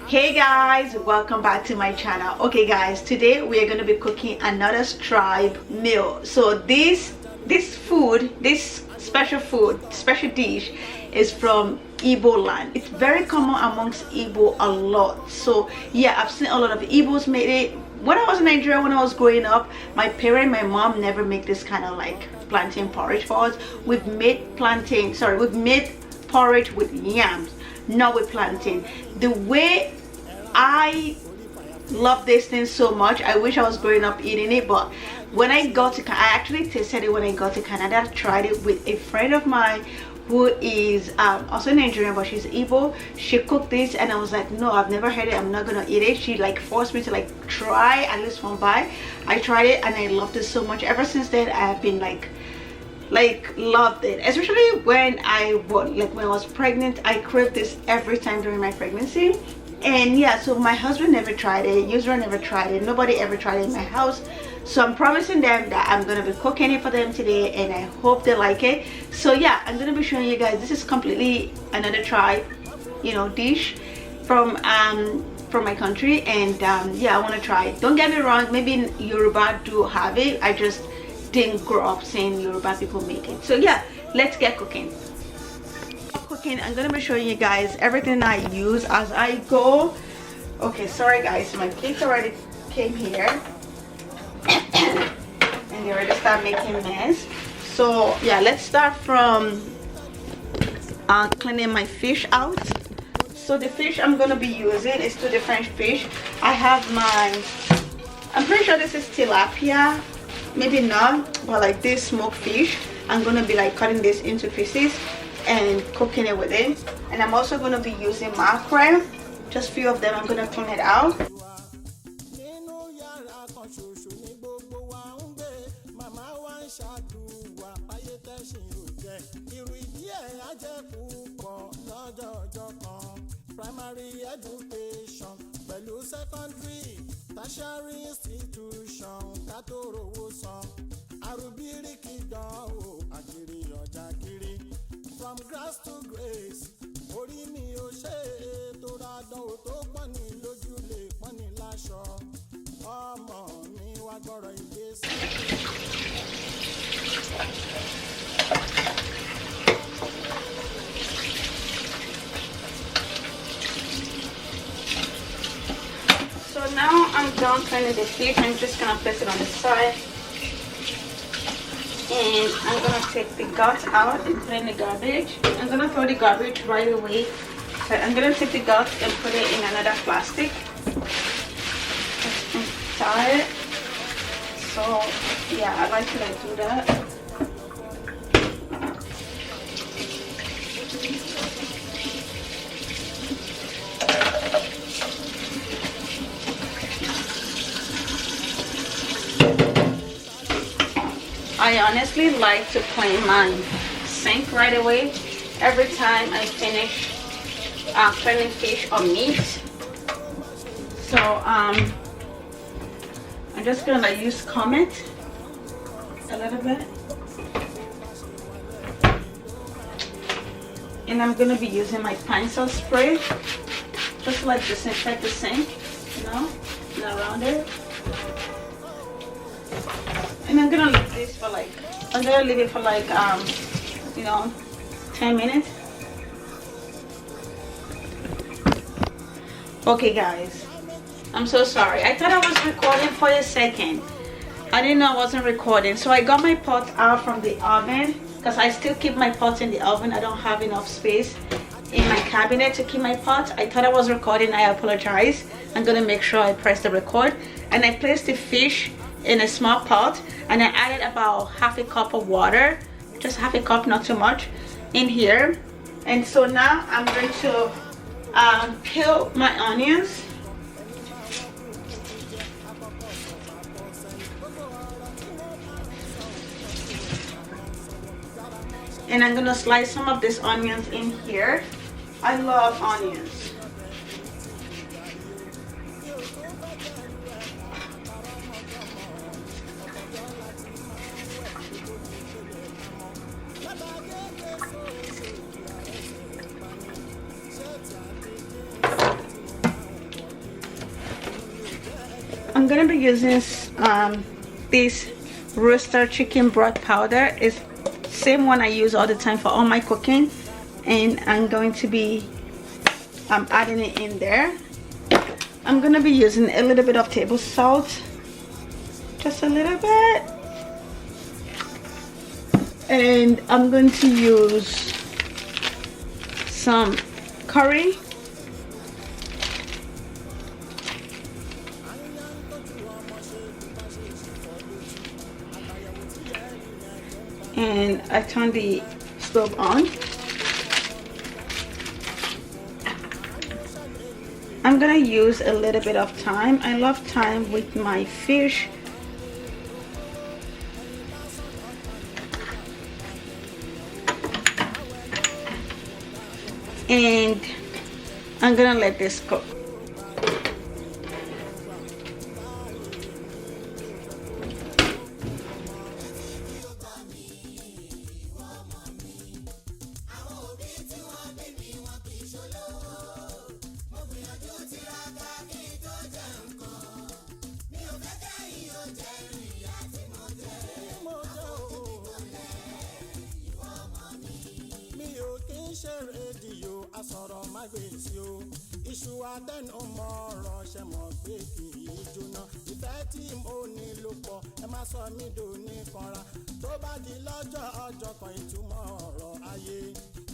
Hey guys, welcome back to my channel. Okay guys, today we are going to be cooking another tribe meal. So this special dish is from Igbo land. It's very common amongst Igbo a lot. So yeah, I've seen a lot of Igbos made it. When I was in Nigeria, when I was growing up, my mom never made this kind of like plantain porridge for us. We've made porridge with yams, not with plantain. The way I love this thing so much, I wish I was growing up eating it. But when I actually tasted it when I got to Canada. I tried it with a friend of mine who is also Nigerian, but she's Igbo. She cooked this and I was like, no, I've never had it, I'm not gonna eat it. She like forced me to like try at least one bite. I tried it and I loved it so much. Ever since then I have been like loved it, especially when I was pregnant. I craved this every time during my pregnancy. And yeah, so my husband never tried it, YUSRA never tried it, nobody ever tried it in my house. So I'm promising them that I'm gonna be cooking it for them today, and I hope they like it. So yeah, I'm gonna be showing you guys. This is completely another tribe, dish from my country, and yeah, I want to try it. Don't get me wrong, maybe in Yoruba do have it. I just didn't grow up seeing Yoruba people make it. So yeah, let's get cooking. I'm gonna be showing you guys everything I use as I go. Okay, sorry guys, my kids already came here and they already start making mess. So yeah, let's start from cleaning my fish out. So the fish I'm gonna be using is two different fish. I have I'm pretty sure this is tilapia, maybe not, but like this smoked fish. I'm gonna be like cutting this into pieces and cooking it with it. And I'm also going to be using mackerel, just a few of them. I'm going to clean it out. Primary education, pẹ̀lú secondary, tertiary institution, kátóró wòsàn, arúbíríkì dánwò, àkìrí ọjà kiri. From grass to grace, orí mi ò ṣe é tó ra dánwò tó pọ́n ní lójú lè pọ́n ní láṣọ. Ọmọ mi wá gbọ́rọ̀ ìgbésí. So now I'm done cleaning the fish. I'm just gonna place it on the side, and I'm gonna take the gut out and put it in the garbage. I'm gonna throw the garbage right away, but I'm gonna take the gut and put it in another plastic. Just inside it. So yeah, I like to do that. I honestly like to clean my sink right away every time I finish cleaning fish or meat. So I'm just gonna use Comet a little bit, and I'm gonna be using my pencil spray just to like disinfect the sink, and around it. And I'm gonna leave this for like, 10 minutes. Okay guys, I'm so sorry. I thought I was recording for a second. I didn't know I wasn't recording. So I got my pot out from the oven, because I still keep my pot in the oven. I don't have enough space in my cabinet to keep my pot. I thought I was recording. I apologize. I'm gonna make sure I press the record. And I placed the fish in a small pot, and I added about half a cup of water, just half a cup, not too much, in here. And so now I'm going to peel my onions. And I'm gonna slice some of these onions in here. I love onions. gonna be using this roaster chicken broth powder. It's same one I use all the time for all my cooking, and I'm going to be adding it in there. I'm gonna be using a little bit of table salt, just a little bit, and I'm going to use some curry, and I turn the stove on. I'm gonna use a little bit of thyme. I love thyme with my fish. And I'm gonna let this cook. ṣe rédíò asọ̀rọ̀ má gbèsè o iṣu adẹ́nu mọ́ ọ̀rọ̀ ṣe mọ̀ pé kì í jóná ìfẹ́ tí mo ní ló pọ̀ ẹ má sọ mí dòní kanra tó bá di lọ́jọ́ ọjọ́ kan ìtumọ̀ ọ̀rọ̀ ayé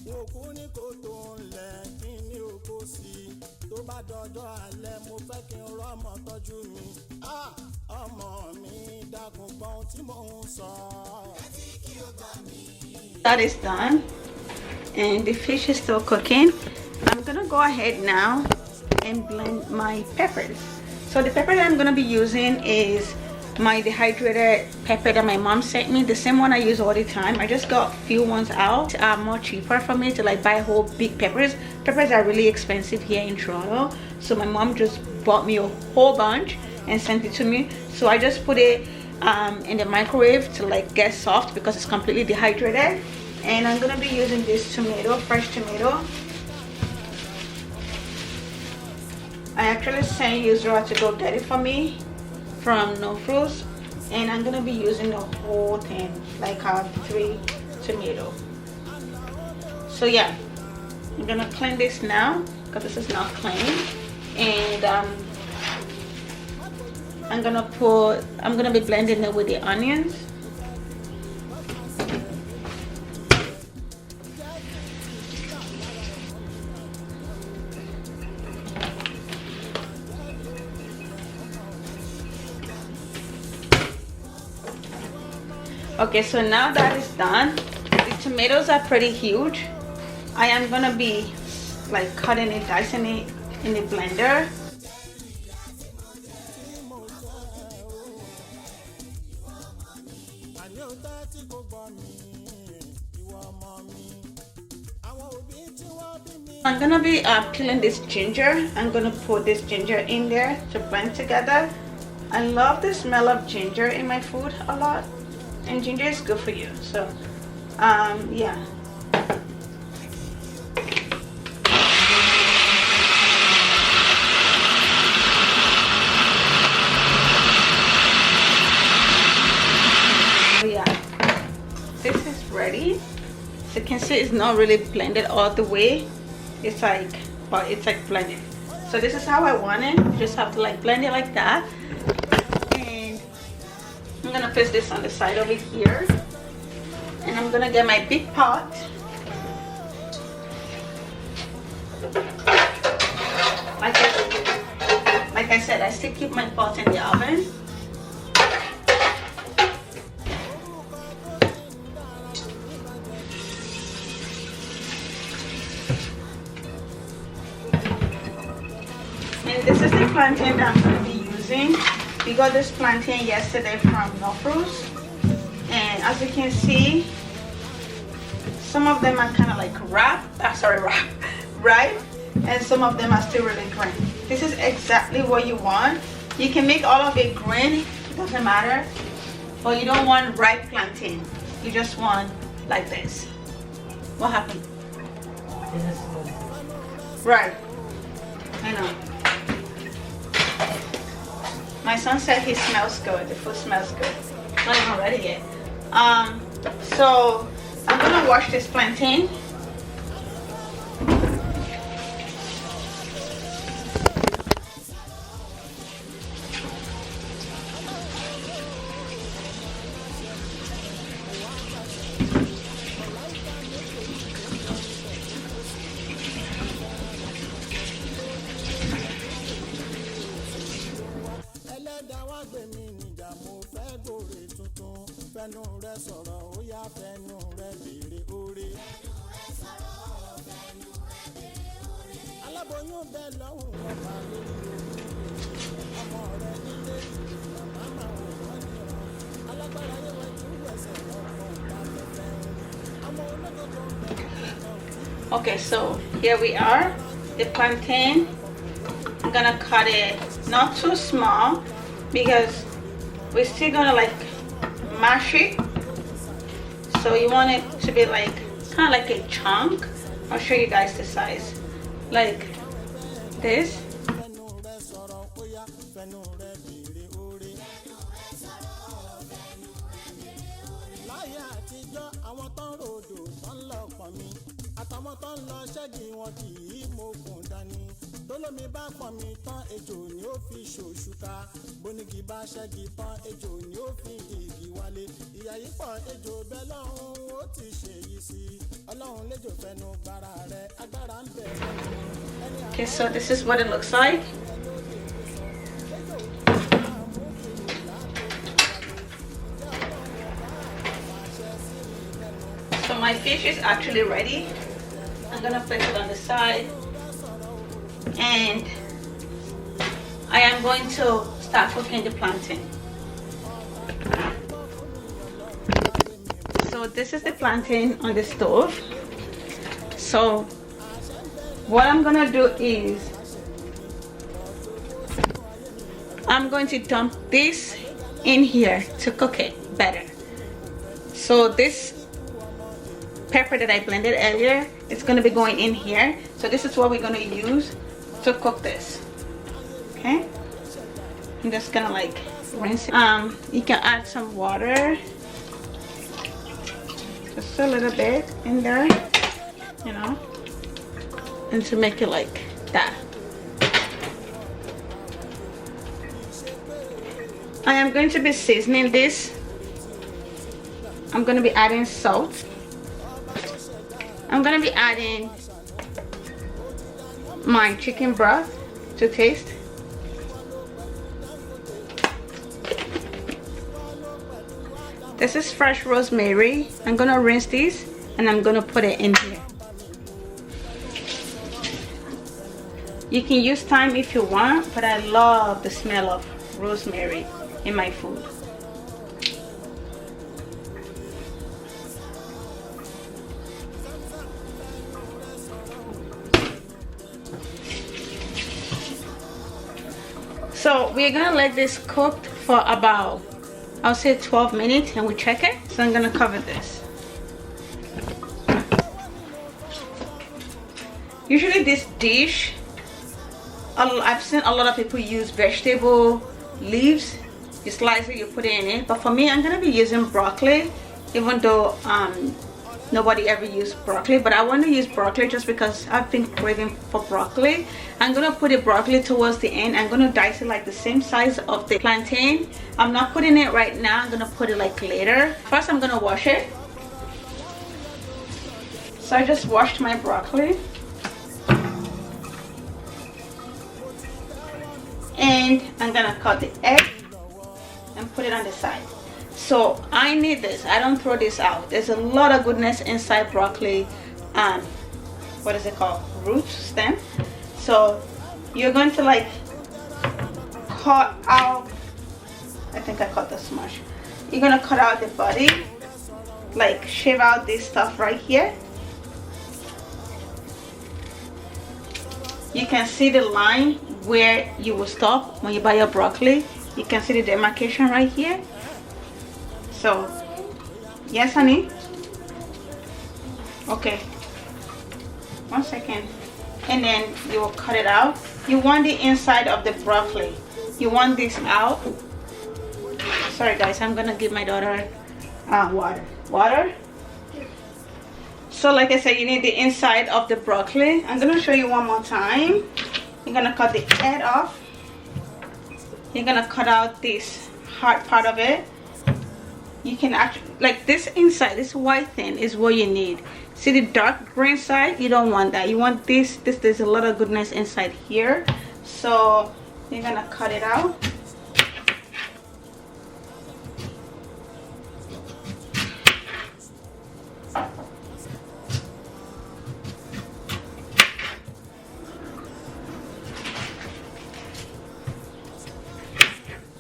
wọn kú ní kó tó ń lẹ̀ kí ní oko sí i tó bá dọjọ́ alẹ́ mo fẹ́ kí n rọ́mọ tọ́jú mi ọmọ mi dákun gbọ́n tí mò ń sọ. That is done and the fish is still cooking. I'm gonna go ahead now and blend my peppers. So the pepper that I'm gonna be using is my dehydrated pepper that my mom sent me, the same one I use all the time. I just got few ones out, more cheaper for me to like buy whole big peppers. Peppers are really expensive here in Toronto, so my mom just bought me a whole bunch and sent it to me. So I just put it in the microwave to like get soft because it's completely dehydrated. And I'm gonna be using this tomato, fresh tomato. I actually sent YUSRA to go get it for me from No Fruits, and I'm gonna be using the whole thing, like 3 tomatoes. So yeah, I'm gonna clean this now because this is not clean, and I'm gonna be blending it with the onions. Okay, so now that is done, the tomatoes are pretty huge. I am gonna be like cutting it, dicing it in the blender. I'm gonna be peeling this ginger. I'm gonna put this ginger in there to blend together. I love the smell of ginger in my food a lot, and ginger is good for you, so yeah. So yeah, this is ready. So you can see it's not really blended all the way. It's like, but it's like blended. So this is how I want it. You just have to like blend it like that. I'm gonna place this on the side over here, and I'm gonna get my big pot. Like I said, I still keep my pot in the oven. And this is the plantain that I'm gonna be using. We got this plantain yesterday from No Fruits, and as you can see, some of them are kind of like ripe, and some of them are still really green. This is exactly what you want. You can make all of it green, it doesn't matter, but you don't want ripe plantain. You just want like this. What happened? Right, I know. My son said he smells good. The food smells good. Not even ready yet. So I'm gonna wash this plantain. fẹnu rẹ sọ̀rọ̀ ó yá fẹnu rẹ béèrè oore. aláboyún bẹ lọ́hùn ọba lórí ọmọ rẹ nílé màmá máa wò wọ́n níran alágbára yẹwẹ tún wẹsẹ̀ lọ́kọ̀ ìdáfẹ́fẹ́ ọmọ ológo tó ń bẹ nílé. Okay, so here we are, the plantain. I'm gonna cut it not too small because we're still gonna like mash it, so you want it to be like kind of like a chunk. I'll show you guys the size, like this. àtàwọn tó ń lọ ṣẹ́gi wọn kì í mokùn dání tólómi bá pọ̀n mi tán ejò ni ó fi ṣòṣùkà bónígi bá ṣẹ́gi tán ejò ni ó fi igi wálé ìyá yìí pọ̀ ejò bẹ́ẹ̀ lọ́hùn ó ti ṣèyí sí ọlọ́run lẹ́jọ́ fẹnu gbára rẹ̀ agbára ń bẹ. Okay, so this is what it looks like. So my fish is actually ready. I'm gonna place it on the side and I am going to start cooking the plantain. So this is the plantain on the stove. So what I'm gonna do is I'm going to dump this in here to cook it better. So this pepper that I blended earlier, it's going to be going in here. So this is what we're going to use to cook this. Okay, I'm just gonna like rinse it. You can add some water, just a little bit in there, you know, and to make it like that. I am going to be seasoning this. I'm going to be adding salt. I'm gonna be adding my chicken broth to taste. This is fresh rosemary. I'm gonna rinse these and I'm gonna put it in here. You can use thyme if you want, but I love the smell of rosemary in my food. So we're gonna let this cook for about, I'll say 12 minutes and we check it. So I'm gonna cover this. Usually this dish, I've seen a lot of people use vegetable leaves. You slice it, you put it in it. But for me, I'm gonna be using broccoli, even though nobody ever used broccoli, but I want to use broccoli just because I've been craving for broccoli. I'm gonna put the broccoli towards the end. I'm gonna dice it like the same size of the plantain. I'm not putting it right now, I'm gonna put it like later. First I'm gonna wash it. So I just washed my broccoli and I'm gonna cut the egg and put it on the side. So I need this. I don't throw this out. There's a lot of goodness inside broccoli. What is it called? Root stem. So you're going to like cut out. I think I cut this much. You're gonna cut out the body, like shave out this stuff right here. You can see the line where you will stop when you buy your broccoli. You can see the demarcation right here. So, yes, honey? Okay. 1 second. And then you will cut it out. You want the inside of the broccoli. you want this out. Sorry guys, I'm gonna give my daughter water. So like I said, you need the inside of the broccoli. I'm gonna show you one more time. You're gonna cut the head off. You're gonna cut out this hard part of it. You can actually, like this inside, this white thing is what you need. See the dark green side? You don't want that. You want this. There's a lot of goodness inside here. So you're gonna cut it out.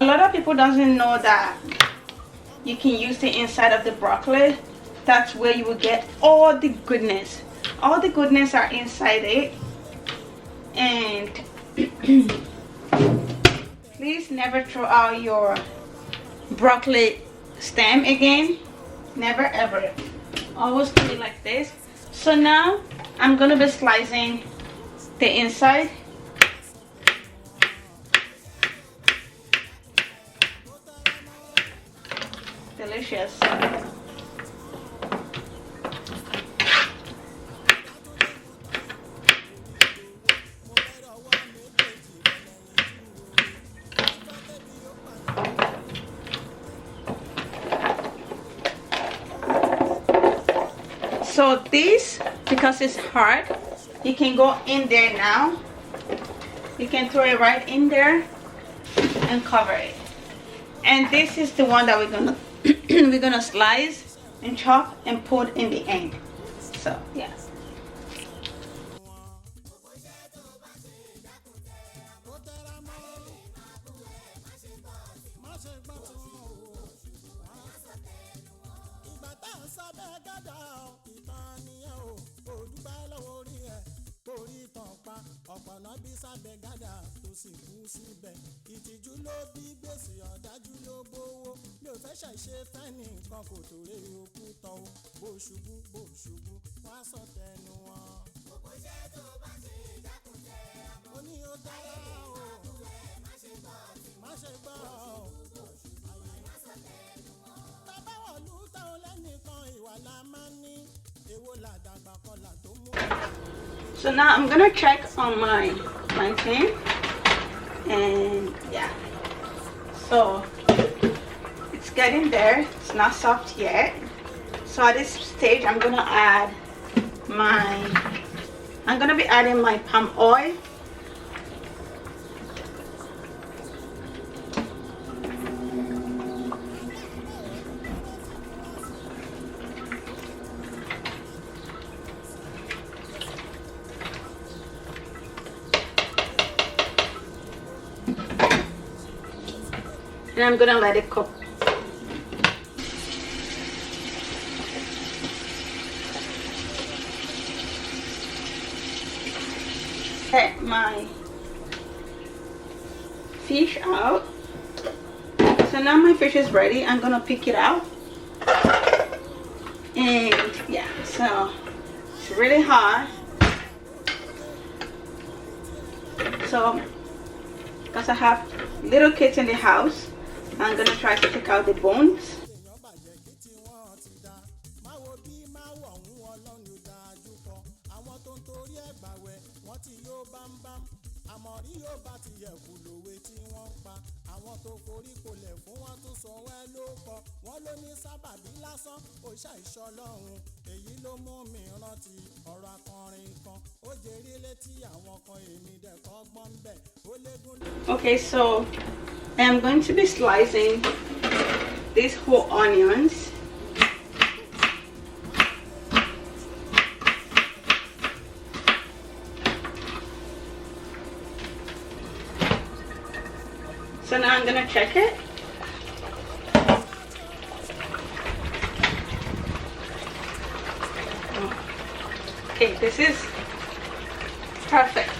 A lot of people doesn't know that you can use the inside of the broccoli. That's where you will get all the goodness. All the goodness are inside it. And please never throw out your broccoli stem again. Never ever. Always do it like this. So now I'm gonna be slicing the inside. Delicious. So this, because it's hard, you can go in there now. You can throw it right in there and cover it. And this is the one that we're gonna we're gonna slice and chop and put in the end. So yeah. ọ̀pọ̀nà bí sábẹ́ gádà tó sì kú síbẹ̀ ìtìjú ló bí gbèsè ọ̀dájú ló gbówó mi ò fẹ́ ṣàìṣe fẹ́ni nǹkan kò tòrè okú tán o bó ṣubú wọ́n á sọ tẹnu wọn. gbogbo iṣẹ́ tó bá ṣe ìdákùnjẹ́ ọmọ ó ní ó dára o má ṣe gbọ́ àyè má sọ tẹnu wọn. tábàwọ̀ lù táwọn lẹ́nìkan ìwà la máa ń ní èwo làdàgbà kọlà tó mú. So now I'm gonna check on my plantain, and yeah, so it's getting there. It's not soft yet. So at this stage I'm gonna be adding my palm oil. And I'm gonna let it cook. Get my fish out. So now my fish is ready. I'm gonna pick it out. And yeah, so it's really hot. So because I have little kids in the house, I'm gonna try to take out the bones. Okay, so I'm going to be slicing these whole onions. So now I'm gonna check it. Okay, this is perfect.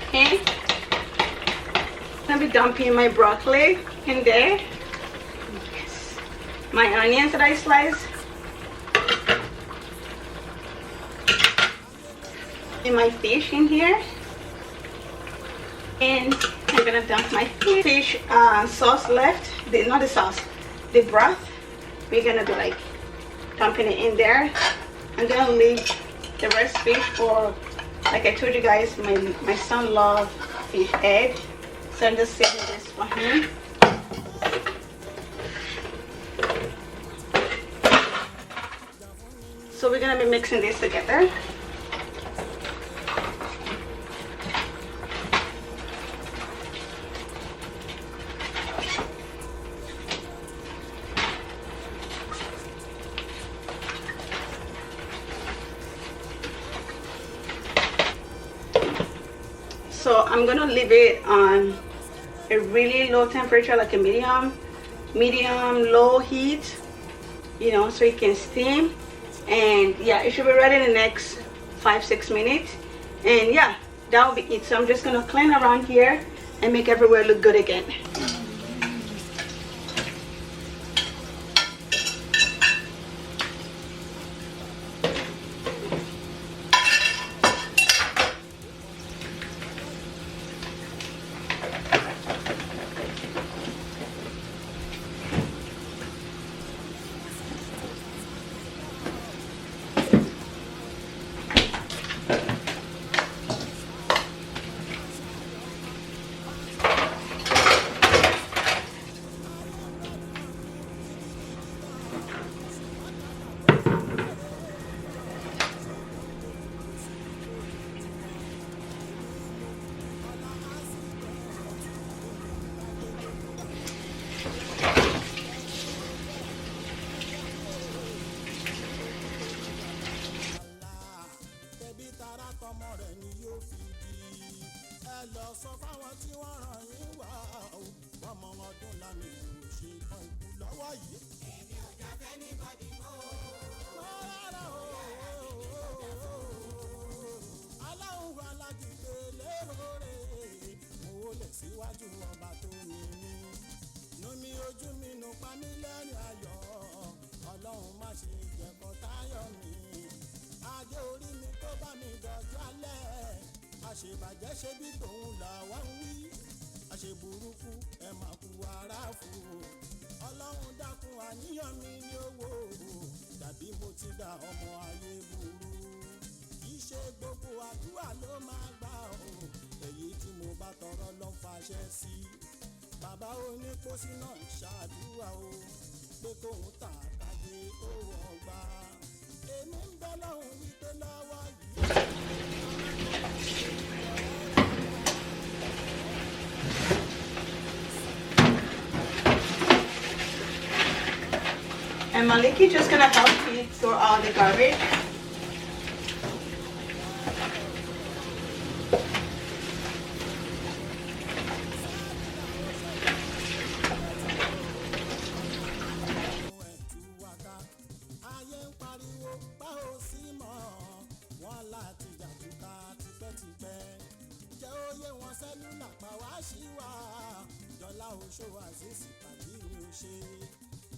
Okay, I'll be dumping my broccoli in there. Yes, my onions that I sliced, and my fish in here. And I'm gonna dump my fish sauce left, not the sauce, the broth. We're gonna do like dumping it in there. I'm gonna leave the recipe for, like I told you guys, my son loves fish egg, so I'm just saving this for him. So we're gonna be mixing this together. So I'm gonna leave it on a really low temperature, like a medium low heat, you know, so it can steam. And yeah, it should be ready in the next 5-6 minutes. And yeah, that will be it. So I'm just gonna clean around here and make everywhere look good again. sọ fáwọn tí wọ́n ràn yín wá o bọ́mọ ọdún lámì ò ṣe kan ikú lọ́wọ́ yìí. èmi ò jà fẹ́ ní bọ́dí mọ́ o. rárá o. aláwọ̀ wa lágídé lérò rẹ̀ mo lè síwájú ọba tó ní mí. numi ojú mi nù pa mí lẹ́rìn ayọ̀ ọlọ́run má ṣe jẹ̀kọ́ táyọ̀ mi. ajé orí mi tó bá mi dọ̀jú alẹ́ àṣebàjẹ́ ṣe bí tòun làwa ń wí àṣeburúkú ẹ má kú ara fún o ọlọ́run dákun àníyàn mi ní owó tàbí mo ti dá ọmọ ayé burú kì í ṣe gbogbo àdúrà ló máa gbà o èyí tí mo bá tọrọ ló ń fàṣẹ sí bàbá onípòsí náà ṣàdúrà o pé kóun tà kájé ó ọgbà èmi ń bẹ lọ́hùn wípé lọ́wọ́ yìí. And Maliki just gonna help me throw all the garbage.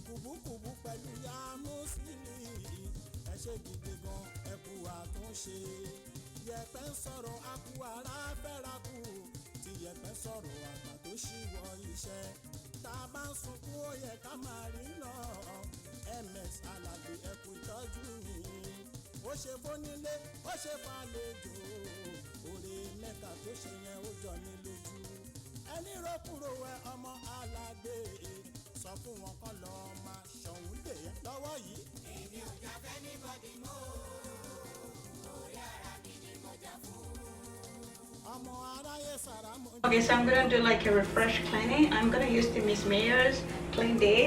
kùbùkùbù pẹ̀lú ya mùsùlùmí ẹ ṣe gidi gan ẹ kú àtúnṣe yẹ̀pẹ̀ ń sọ̀rọ̀ akú ara fẹ́ra kù tí yẹ̀pẹ̀ sọ̀rọ̀ àgbà tó ṣíwọ́ iṣẹ́ tá a bá ń sunkún ó yẹ ká máa rí náà ms alàgbé ẹ kú ìtọ́jú mi ó ṣe fónílé ó ṣe fàlejò òrè mẹ́ta tó ṣe yẹn ó jọ ní lójú ẹni rọ́kùnrò ẹ ọmọ alàgbé sọ fún wọn kán lọ máa ṣọ̀hún lè lọ́wọ́ yìí. èmi ò jà fẹ́ ní bọ́dí mọ́ orí ara mi ni mo jà fún. ọmọ aráyé sàrà mo. Okay, so I'm gonna do like a refresh cleaning. I'm gonna use the Miss Mayer's Clean Day.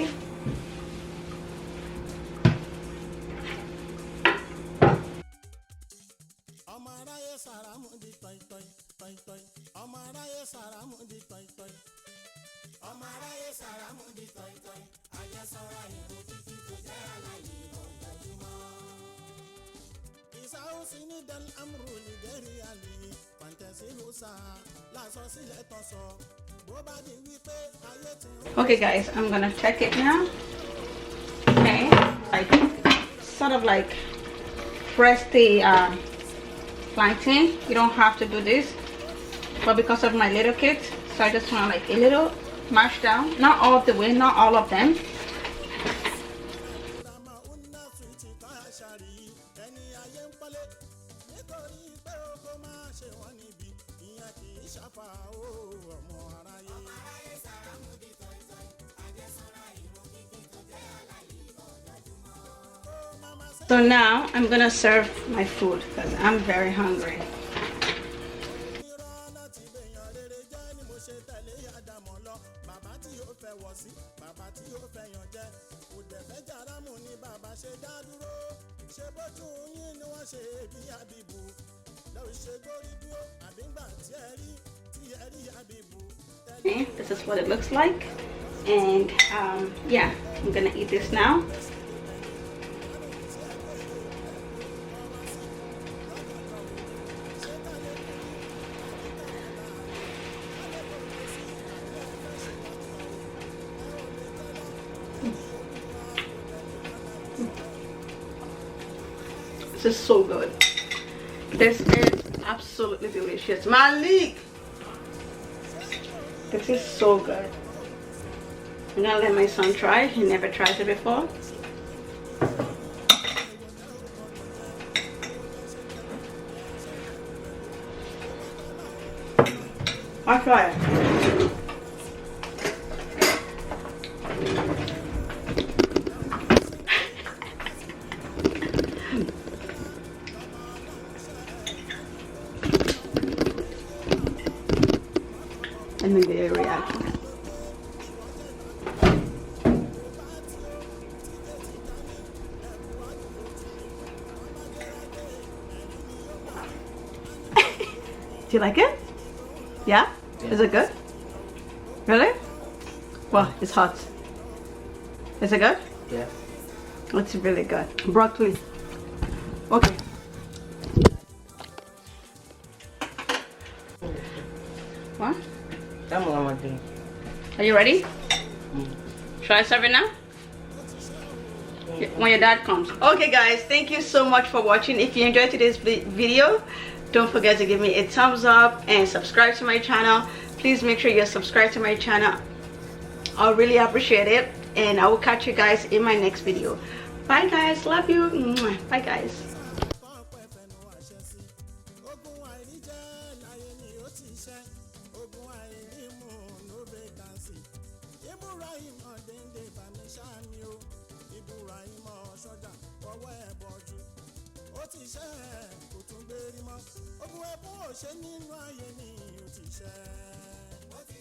ọmọ aráyé sàrà mo di tọ̀ìtọ̀ì tọ̀ìtọ̀ì ọmọ aráyé sàrà mo di tọ̀ìtọ̀ì ọmọ aráyé sàrámù di tọ̀ìtọ̀ì àjẹsára ìbò títí tó jẹ́ aláyé ọ̀gbẹ́júmọ́. ìsáhùsí ní del amru nìgẹ́rì àlè pàǹtẹ̀sílù sá lásọ sílẹ̀ tọ̀sọ̀ bó bá di wípé ayé ti. Okay guys, I'm gonna check it now. Okay, like sort of like press the plantain. You don't have to do this. but because of my little kids, so I just want like a little mashed down, not all of the way, not all of them. So now I'm gonna serve my food because I'm very hungry. Okay, this is what it looks like, and yeah, I'm gonna eat this now. This is so good. This is absolutely delicious. Malik! This is so good. I'm gonna let my son try. He never tried it before. I'll try it. Let me get a reaction. Do you like it? Yeah? Is it good? Really? Well, it's hot. Is it good? Yeah. It's really good. Broccoli. Okay. What? Are you ready? Should I serve it now? When your dad comes. Okay guys, thank you so much for watching. If you enjoyed today's video, don't forget to give me a thumbs up and subscribe to my channel. Please make sure you're subscribed to my channel. I'll really appreciate it, and I will catch you guys in my next video. Bye guys, love you. Bye guys. Ó ti ṣẹ́ kò tún gbérí mọ́, ogun ẹkún ò ṣe nínú ayé mi.